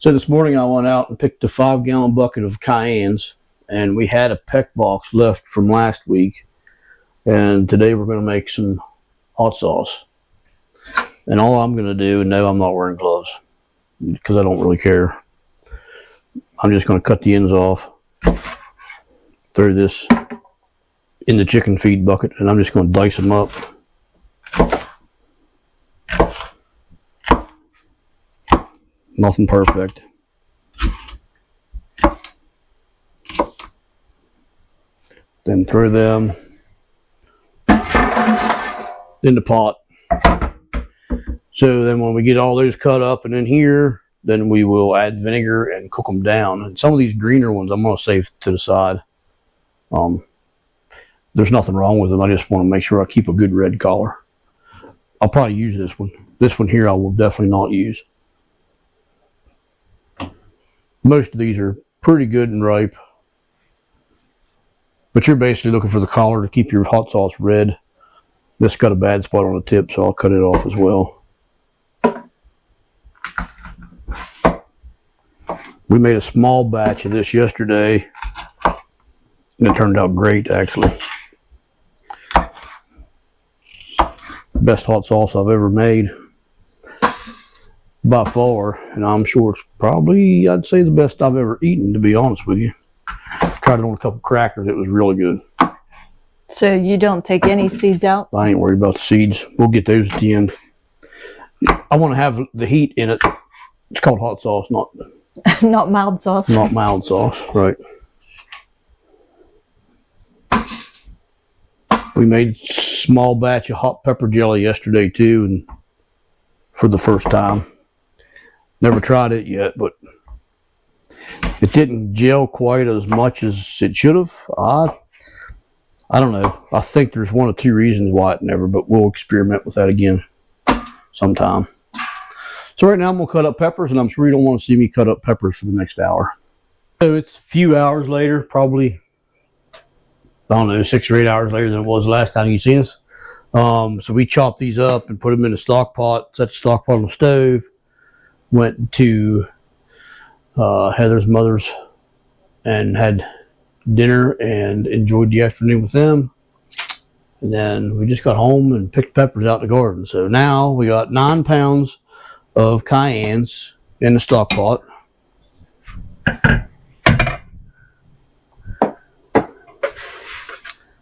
So this morning I went out and picked a 5-gallon bucket of cayennes, and we had a peck box left from last week. And today we're going to make some hot sauce. And all I'm going to do, and no, I'm not wearing gloves because I don't really care. I'm just going to cut the ends off, throw this in the chicken feed bucket, and I'm just going to dice them up. Nothing perfect. Then throw them in the pot. So then when we get all those cut up and in here, then we will add vinegar and cook them down. And some of these greener ones I'm going to save to the side. There's nothing wrong with them. I just want to make sure I keep a good red color. I'll probably use this one. This one here I will definitely not use. Most of these are pretty good and ripe. But you're basically looking for the color to keep your hot sauce red. This got a bad spot on the tip, so I'll cut it off as well. We made a small batch of this yesterday, and it turned out great, actually. Best hot sauce I've ever made, by far, and I'm sure it's probably, I'd say, the best I've ever eaten, to be honest with you. Tried it on a couple crackers. It was really good. So you don't take any seeds out? I ain't worried about the seeds. We'll get those at the end. I want to have the heat in it. It's called hot sauce, not not mild sauce. Not mild sauce, right. We made a small batch of hot pepper jelly yesterday too, and for the first time. Never tried it yet, but it didn't gel quite as much as it should have. I don't know. I think there's one or two reasons why it never, but we'll experiment with that again sometime. So right now I'm going to cut up peppers, and I'm sure you don't want to see me cut up peppers for the next hour. So it's a few hours later, probably, I don't know, 6 or 8 hours later than it was last time you seen us. So we chopped these up and put them in a stock pot, set the stock pot on the stove, went to Heather's mother's and had dinner and enjoyed the afternoon with them. And then we just got home and picked peppers out in the garden. So now we got 9 pounds of cayennes in the stock pot.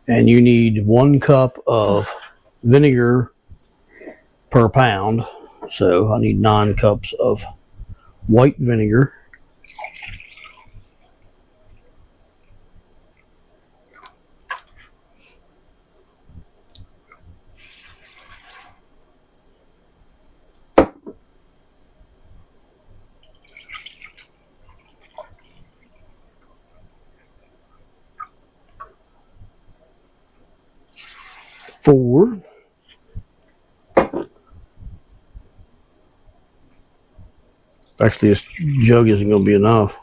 And you need 1 cup of vinegar per pound. So I need 9 cups of white vinegar. Four. Actually, this jug isn't going to be enough.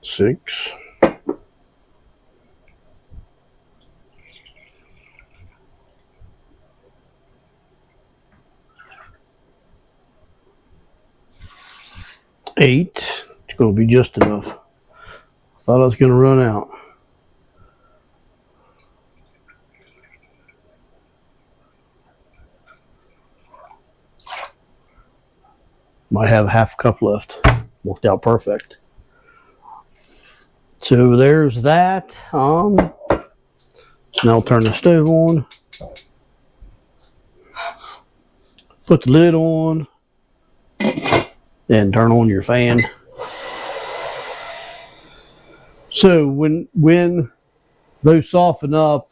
6. 8. It's going to be just enough. Thought I was going to run out. Might have half a cup left. Worked out perfect. So there's that. Now I'll turn the stove on. Put the lid on. And turn on your fan. So when those soften up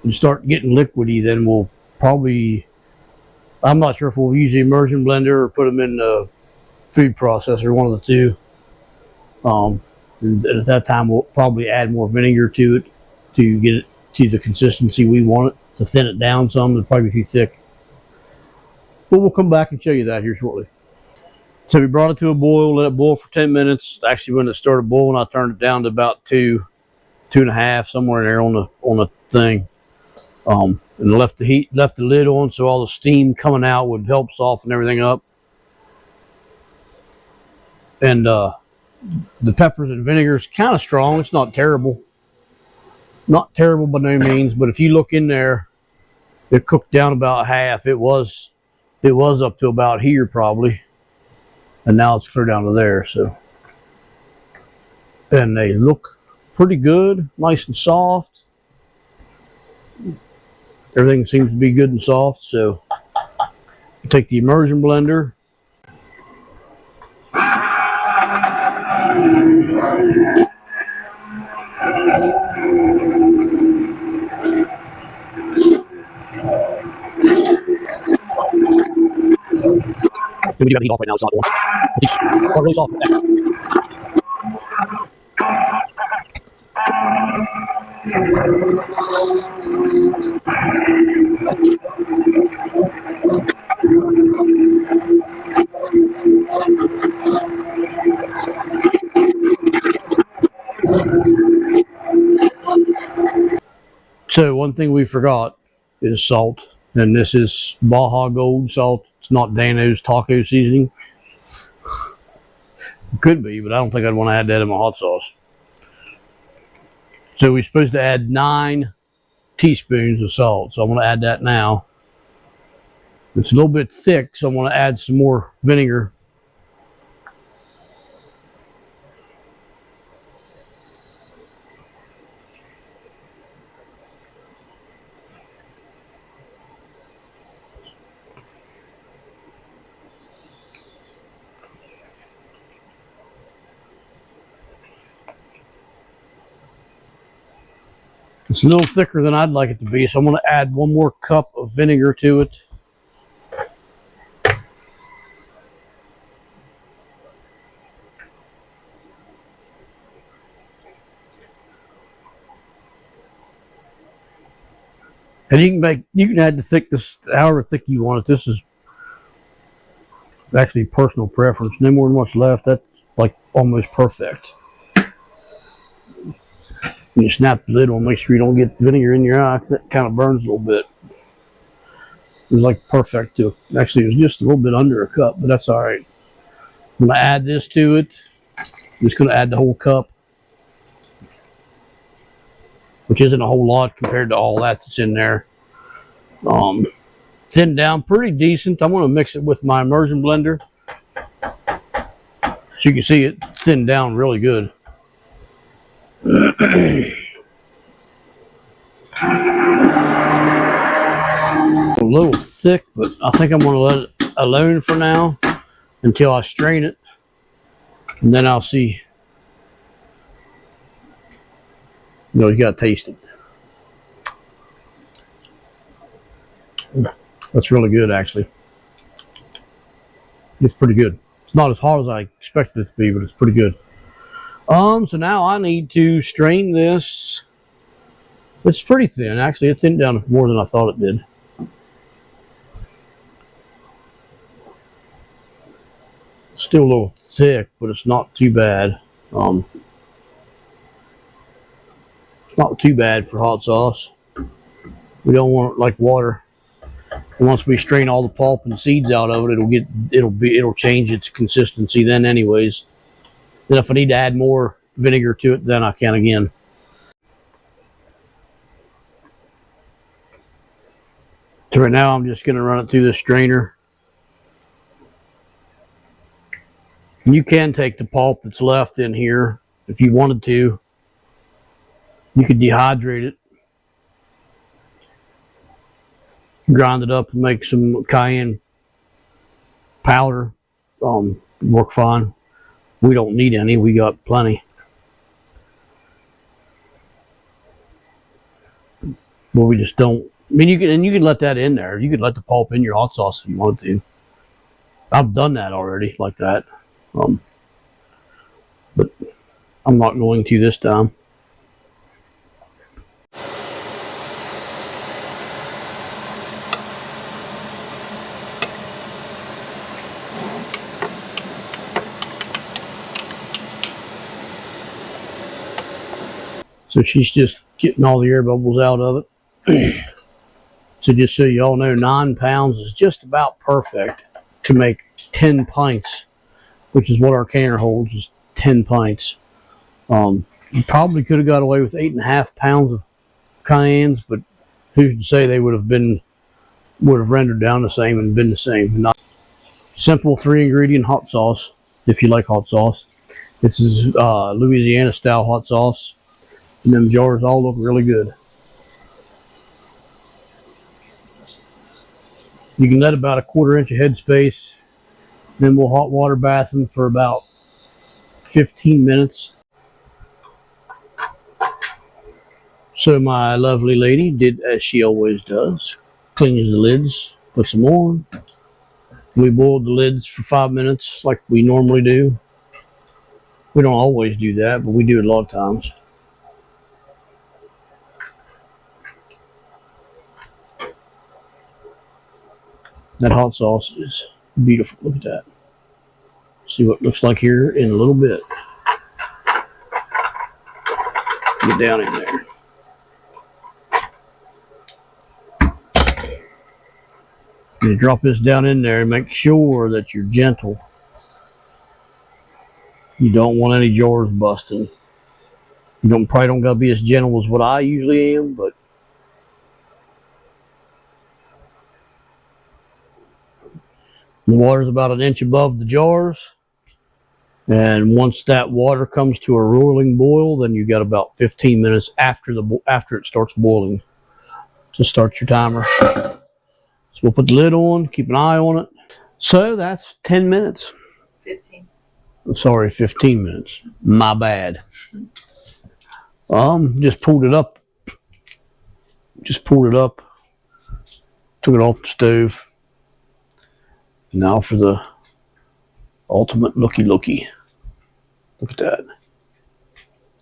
and start getting liquidy, then we'll probably, I'm not sure if we'll use the immersion blender or put them in the food processor, one of the two. And at that time, we'll probably add more vinegar to it to get it to the consistency we want it, to thin it down some. It'll probably be too thick. But we'll come back and show you that here shortly. So we brought it to a boil, let it boil for 10 minutes. Actually, when it started boiling, I turned it down to about 2.5, somewhere in there on the thing. and left the lid on so all the steam coming out would help soften everything up. And the peppers and vinegar is kind of strong. It's not terrible. Not terrible by no means, but if you look in there, it cooked down about half. It was up to about here probably, and now it's clear down to there. So, and they look pretty good, nice and soft. Everything seems to be good and soft. So, take the immersion blender. We do have the heat off right now. It's not on. It's really soft. So one thing we forgot is salt, and this is Baja Gold salt. It's not Dano's taco seasoning. It could be, but I don't think I'd want to add that in my hot sauce. So we're supposed to add 9 teaspoons of salt. So I'm going to add that now. It's a little bit thick, so I'm going to add some more vinegar. It's a little thicker than I'd like it to be, so I'm going to add 1 more cup of vinegar to it. And you can add the thickness however thick you want it. This is actually personal preference. No more than what's left. That's like almost perfect. You snap the lid on, make sure you don't get vinegar in your eye. That kind of burns a little bit. It was like perfect too. Actually, it was just a little bit under a cup, but that's all right. I'm going to add this to it. I'm just going to add the whole cup, which isn't a whole lot compared to all that's in there. Thinned down pretty decent. I'm going to mix it with my immersion blender. So you can see it thinned down really good. A little thick, but I think I'm going to let it alone for now until I strain it, and then I'll see. You got to taste it. That's really good, actually. It's pretty good. It's not as hard as I expected it to be, but it's pretty good. So now I need to strain this. It's pretty thin, actually. It thinned down more than I thought it did. Still a little thick, but it's not too bad. It's not too bad for hot sauce. We don't want it like water. And once we strain all the pulp and seeds out of it, it'll change its consistency then anyways. Then if I need to add more vinegar to it, then I can again. So right now I'm just going to run it through the strainer. And you can take the pulp that's left in here if you wanted to. You could dehydrate it, grind it up and make some cayenne powder. Work fine. We don't need any. We got plenty. But we just don't. I mean, you can let that in there. You could let the pulp in your hot sauce if you want to. I've done that already, like that. But I'm not going to this time. So she's just getting all the air bubbles out of it. So just so you all know, 9 pounds is just about perfect to make 10 pints, which is what our canner holds, is 10 pints. You probably could have got away with 8.5 pounds of cayennes, but who's to say they would have rendered down the same and been the same. Not simple 3-ingredient hot sauce, if you like hot sauce. This is Louisiana style hot sauce, and them jars all look really good. You can let about a 1/4 inch of headspace, then we'll hot water bath them for about 15 minutes. So my lovely lady did as she always does. Cleans the lids, puts them on. We boiled the lids for 5 minutes like we normally do. We don't always do that, but we do it a lot of times. That hot sauce is beautiful. Look at that. See what it looks like here in a little bit. Get down in there. You drop this down in there and make sure that you're gentle. You don't want any jars busting. You probably don't gotta be as gentle as what I usually am, but the water's about 1 inch above the jars, and once that water comes to a roiling boil, then you got about 15 minutes after it starts boiling to start your timer. So we'll put the lid on, keep an eye on it. So that's 10 minutes. 15. I'm sorry, 15 minutes. My bad. Just pulled it up. Took it off the stove. Now for the ultimate looky. Look at that.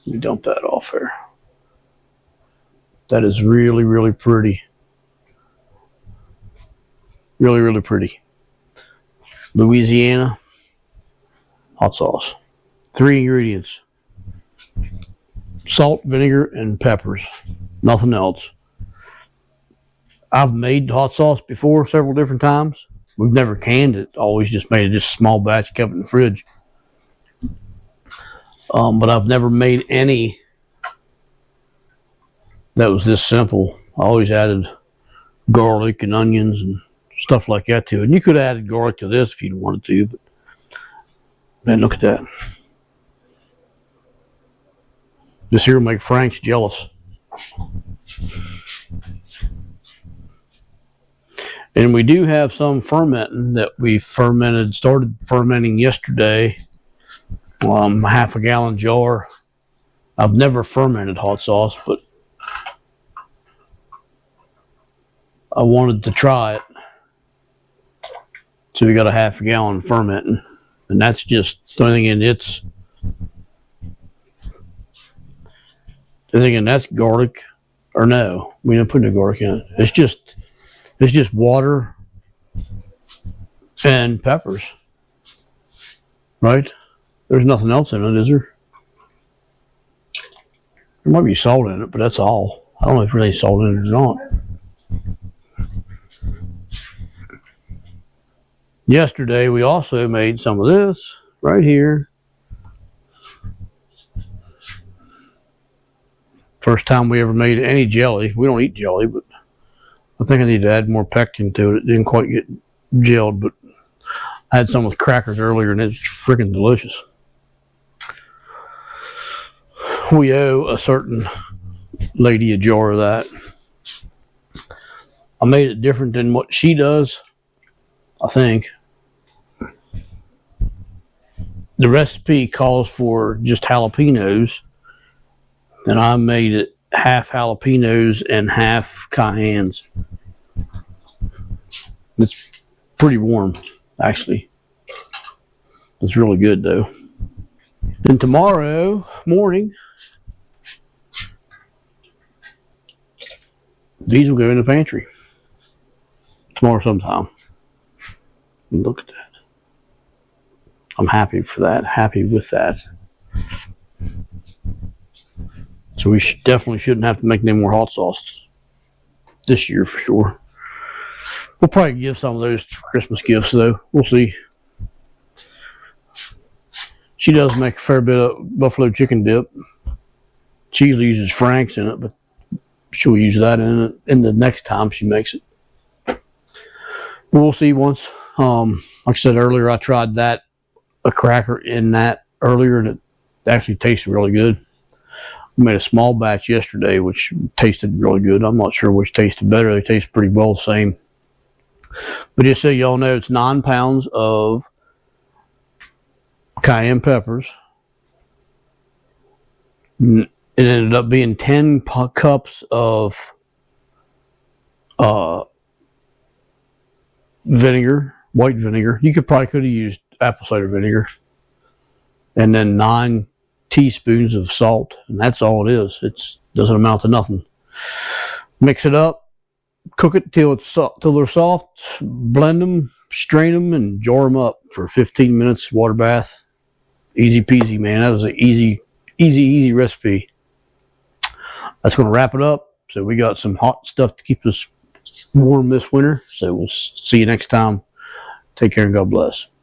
Let me dump that off there. That is really, really pretty. Really, really pretty. Louisiana hot sauce. 3 ingredients. Salt, vinegar, and peppers. Nothing else. I've made hot sauce before several different times. We've never canned it. Always just made it just a small batch, kept it in the fridge. But I've never made any that was this simple. I always added garlic and onions and stuff like that to it. And you could have added garlic to this if you wanted to, but man, look at that. This here will make Frank's jealous. And we do have some fermenting that we started fermenting yesterday. Half a gallon jar. I've never fermented hot sauce, but I wanted to try it. So we got a half a gallon fermenting. And that's just thinking that's garlic. Or no, we didn't put no garlic in it. It's just water and peppers. Right? There's nothing else in it, is there? There might be salt in it, but that's all. I don't know if there's any salt in it or not. Yesterday, we also made some of this right here. First time we ever made any jelly. We don't eat jelly, but I think I need to add more pectin to it. It didn't quite get gelled, but I had some with crackers earlier, and it's freaking delicious. We owe a certain lady a jar of that. I made it different than what she does, I think. The recipe calls for just jalapenos, and I made it half jalapenos and half cayennes. It's pretty warm, actually. It's really good, though. And tomorrow morning, these will go in the pantry. Tomorrow sometime. Look at that. I'm happy for that. Happy with that. So we definitely shouldn't have to make any more hot sauce this year for sure. We'll probably give some of those for Christmas gifts, though. We'll see. She does make a fair bit of buffalo chicken dip. She usually uses Frank's in it, but she'll use that in the next time she makes it. We'll see once. Like I said earlier, I tried a cracker in that earlier, and it actually tasted really good. We made a small batch yesterday, which tasted really good. I'm not sure which tasted better. They taste pretty well the same. But just so y'all know, it's 9 pounds of cayenne peppers. It ended up being 10 cups of vinegar, white vinegar. You could have used apple cider vinegar. And then 9 teaspoons of salt. And that's all it is. It doesn't amount to nothing. Mix it up. Cook it till they're soft. Blend them, strain them, and jar them up for 15 minutes. Water bath. Easy peasy, man. That was an easy recipe. That's going to wrap it up. So we got some hot stuff to keep us warm this winter. So we'll see you next time. Take care and God bless.